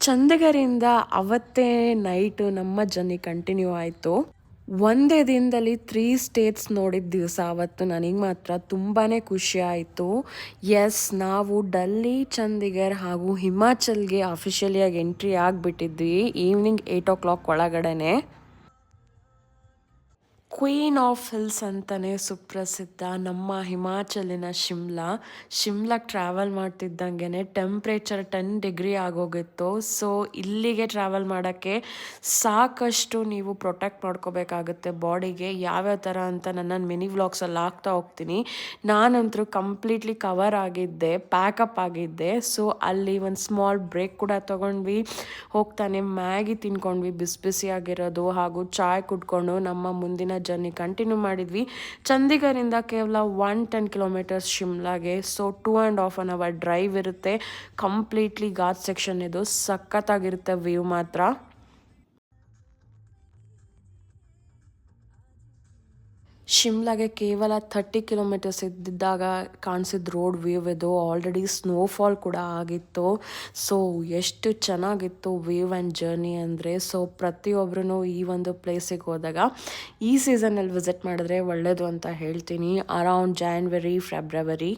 ಚಂದಿಗರಿಂದ ಅವತ್ತೇ ನೈಟು ನಮ್ಮ journey continue ಆಯಿತು. ಒಂದೇ ದಿನದಲ್ಲಿ 3 ಸ್ಟೇಟ್ಸ್ ನೋಡಿದ ದಿವಸ ಅವತ್ತು ನನಗೆ ಮಾತ್ರ ತುಂಬಾ ಖುಷಿ ಆಯಿತು. ಎಸ್, ನಾವು ಡೆಲ್ಲಿ, ಚಂಡೀಗಢ ಹಾಗೂ ಹಿಮಾಚಲ್ಗೆ ಅಫಿಷಿಯಲಿಯಾಗಿ ಎಂಟ್ರಿ ಆಗಿಬಿಟ್ಟಿದ್ವಿ ಈವ್ನಿಂಗ್ 8 ಒಳಗಡೆನೆ. ಕ್ವೀನ್ ಆಫ್ ಹಿಲ್ಸ್ ಅಂತಲೇ ಸುಪ್ರಸಿದ್ಧ ನಮ್ಮ ಹಿಮಾಚಲಿನ ಶಿಮ್ಲಾಗೆ ಟ್ರಾವೆಲ್ ಮಾಡ್ತಿದ್ದಂಗೆ ಟೆಂಪ್ರೇಚರ್ 10 ಡಿಗ್ರಿ ಆಗೋಗಿತ್ತು. ಸೊ ಇಲ್ಲಿಗೆ ಟ್ರಾವೆಲ್ ಮಾಡೋಕ್ಕೆ ಸಾಕಷ್ಟು ನೀವು ಪ್ರೊಟೆಕ್ಟ್ ಮಾಡ್ಕೋಬೇಕಾಗುತ್ತೆ ಬಾಡಿಗೆ. ಯಾವ್ಯಾವ ಥರ ಅಂತ ನನ್ನ ಮಿನಿ ವ್ಲಾಗ್ಸಲ್ಲಿ ಹಾಕ್ತಾ ಹೋಗ್ತೀನಿ. ನಾನಂತರೂ ಕಂಪ್ಲೀಟ್ಲಿ ಕವರ್ ಆಗಿದ್ದೆ, ಪ್ಯಾಕಪ್ ಆಗಿದ್ದೆ. ಸೊ ಅಲ್ಲಿ ಒಂದು ಸ್ಮಾಲ್ ಬ್ರೇಕ್ ಕೂಡ ತೊಗೊಂಡ್ವಿ. ಹೋಗ್ತಾನೆ ಮ್ಯಾಗಿ ತಿನ್ಕೊಂಡ್ವಿ, ಬಿಸಿ ಬಿಸಿಯಾಗಿರೋದು, ಹಾಗೂ ಚಾಯ್ ಕುಡ್ಕೊಂಡು ನಮ್ಮ ಮುಂದಿನ ಜರ್ನಿ ಕಂಟಿನ್ಯೂ ಮಾಡಿದ್ವಿ. ಚಂಡೀಗಢದಿಂದ ಕೇವಲ 110 ಕಿಲೋಮೀಟರ್ಸ್ ಶಿಮ್ಲಾಗೆ. ಸೊ 2.5 hour ಡ್ರೈವ್ ಇರುತ್ತೆ. ಕಂಪ್ಲೀಟ್ಲಿ ಘಾಟ್ ಸೆಕ್ಷನ್ ಇದು, ಸಖತ್ತಾಗಿರುತ್ತೆ ವ್ಯೂ ಮಾತ್ರ. ಶಿಮ್ಲಾಗೆ ಕೇವಲ 30 ಕಿಲೋಮೀಟರ್ಸ್ ಇದ್ದಿದ್ದಾಗ ಕಾಣಿಸಿದ ರೋಡ್ ವ್ಯೂ ಇದು. ಆಲ್ರೆಡಿ ಸ್ನೋಫಾಲ್ ಕೂಡ ಆಗಿತ್ತು. ಸೊ ಎಷ್ಟು ಚೆನ್ನಾಗಿತ್ತು ವ್ಯೂ ಆ್ಯಂಡ್ ಜರ್ನಿ ಅಂದರೆ. ಸೊ ಪ್ರತಿಯೊಬ್ಬರೂ ಈ ಒಂದು ಪ್ಲೇಸಿಗೆ ಹೋದಾಗ ಈ ಸೀಸನಲ್ಲಿ ವಿಸಿಟ್ ಮಾಡಿದ್ರೆ ಒಳ್ಳೆಯದು ಅಂತ ಹೇಳ್ತೀನಿ. Around January February.